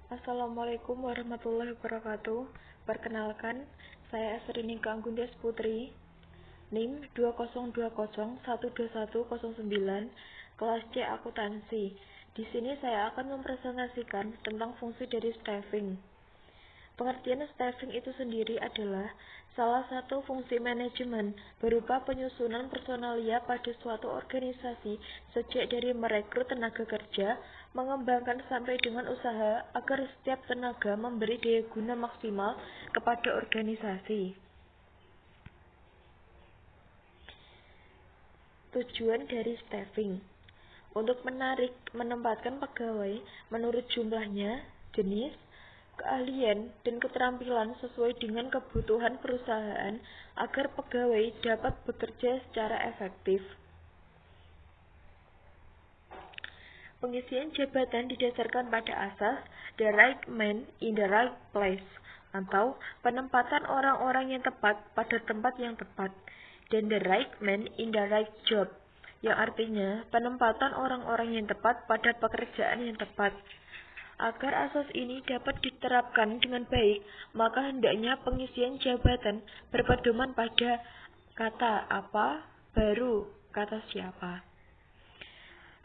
Assalamualaikum warahmatullahi wabarakatuh. Perkenalkan, saya Asrinika Anggundas Putri, NIM 2020121109, kelas C akuntansi. Di sini saya akan mempresentasikan tentang fungsi dari staffing. Pengertian staffing itu sendiri adalah salah satu fungsi manajemen berupa penyusunan personalia pada suatu organisasi sejak dari merekrut tenaga kerja, mengembangkan sampai dengan usaha agar setiap tenaga memberi daya guna maksimal kepada organisasi. Tujuan dari staffing untuk menempatkan pegawai menurut jumlahnya, jenis, keahlian, dan keterampilan sesuai dengan kebutuhan perusahaan agar pegawai dapat bekerja secara efektif. Pengisian jabatan didasarkan pada asas the right man in the right place, atau penempatan orang-orang yang tepat pada tempat yang tepat, dan the right man in the right job, yang artinya penempatan orang-orang yang tepat pada pekerjaan yang tepat. Agar asas ini dapat diterapkan dengan baik, maka hendaknya pengisian jabatan berpedoman pada kata apa, baru kata siapa.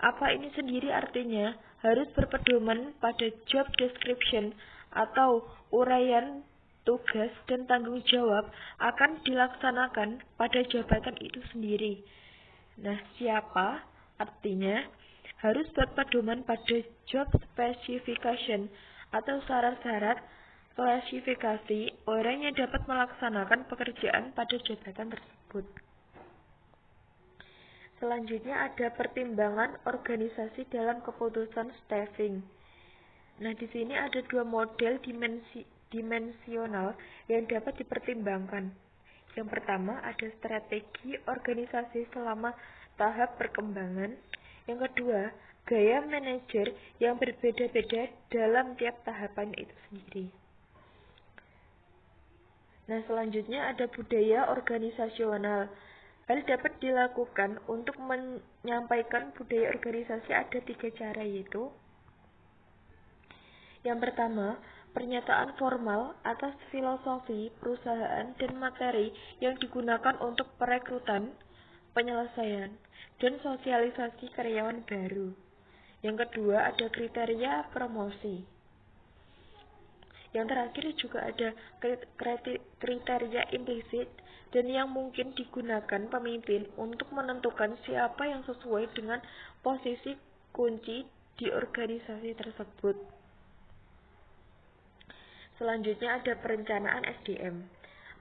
Apa ini sendiri artinya harus berpedoman pada job description atau uraian tugas dan tanggung jawab akan dilaksanakan pada jabatan itu sendiri. Nah, siapa artinya harus berpedoman pada job specification atau syarat-syarat klasifikasi orang yang dapat melaksanakan pekerjaan pada jabatan tersebut. Selanjutnya ada pertimbangan organisasi dalam keputusan staffing. Nah, di sini ada dua model dimensional yang dapat dipertimbangkan. Yang pertama ada strategi organisasi selama tahap perkembangan. Yang kedua, gaya manajer yang berbeda-beda dalam tiap tahapan itu sendiri. Nah, selanjutnya ada budaya organisasional. Hal dapat dilakukan untuk menyampaikan budaya organisasi ada 3 cara, yaitu yang pertama, pernyataan formal atas filosofi perusahaan dan materi yang digunakan untuk perekrutan, penyelesaian, dan sosialisasi karyawan baru. Yang kedua ada kriteria promosi. Yang terakhir juga ada kriteria implisit dan yang mungkin digunakan pemimpin untuk menentukan siapa yang sesuai dengan posisi kunci di organisasi tersebut. Selanjutnya ada perencanaan SDM.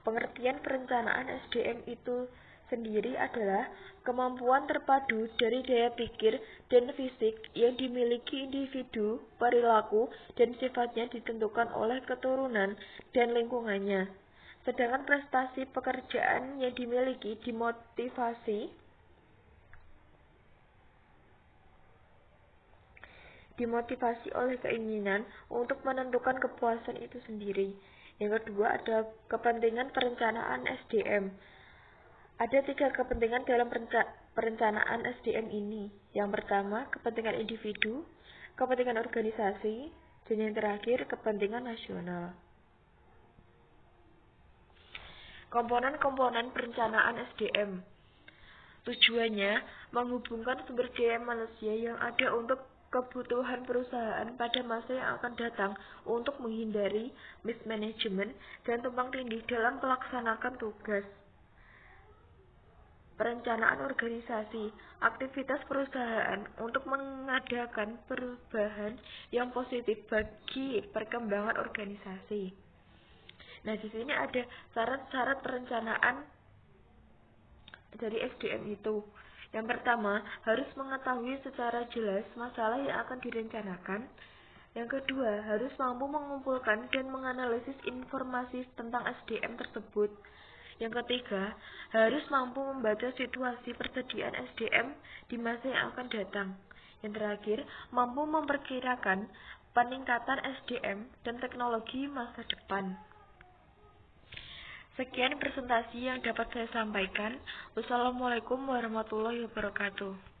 Pengertian perencanaan SDM itu sendiri adalah kemampuan terpadu dari daya pikir dan fisik yang dimiliki individu, perilaku, dan sifatnya ditentukan oleh keturunan dan lingkungannya. Sedangkan prestasi pekerjaan yang dimiliki dimotivasi oleh keinginan untuk menentukan kepuasan itu sendiri. Yang kedua ada kepentingan perencanaan SDM. Ada 3 kepentingan dalam perencanaan SDM ini. Yang pertama, kepentingan individu, kepentingan organisasi, dan yang terakhir, kepentingan nasional. Komponen-komponen perencanaan SDM. Tujuannya menghubungkan sumber daya manusia yang ada untuk kebutuhan perusahaan pada masa yang akan datang untuk menghindari mismanagement dan tumpang tindih dalam melaksanakan tugas. Perencanaan organisasi, aktivitas perusahaan untuk mengadakan perubahan yang positif bagi perkembangan organisasi. Nah, di sini ada syarat-syarat perencanaan dari SDM itu. Yang pertama, harus mengetahui secara jelas masalah yang akan direncanakan. Yang kedua, harus mampu mengumpulkan dan menganalisis informasi tentang SDM tersebut. Yang ketiga, harus mampu membaca situasi persediaan SDM di masa yang akan datang. Yang terakhir, mampu memperkirakan peningkatan SDM dan teknologi masa depan. Sekian presentasi yang dapat saya sampaikan. Wassalamualaikum warahmatullahi wabarakatuh.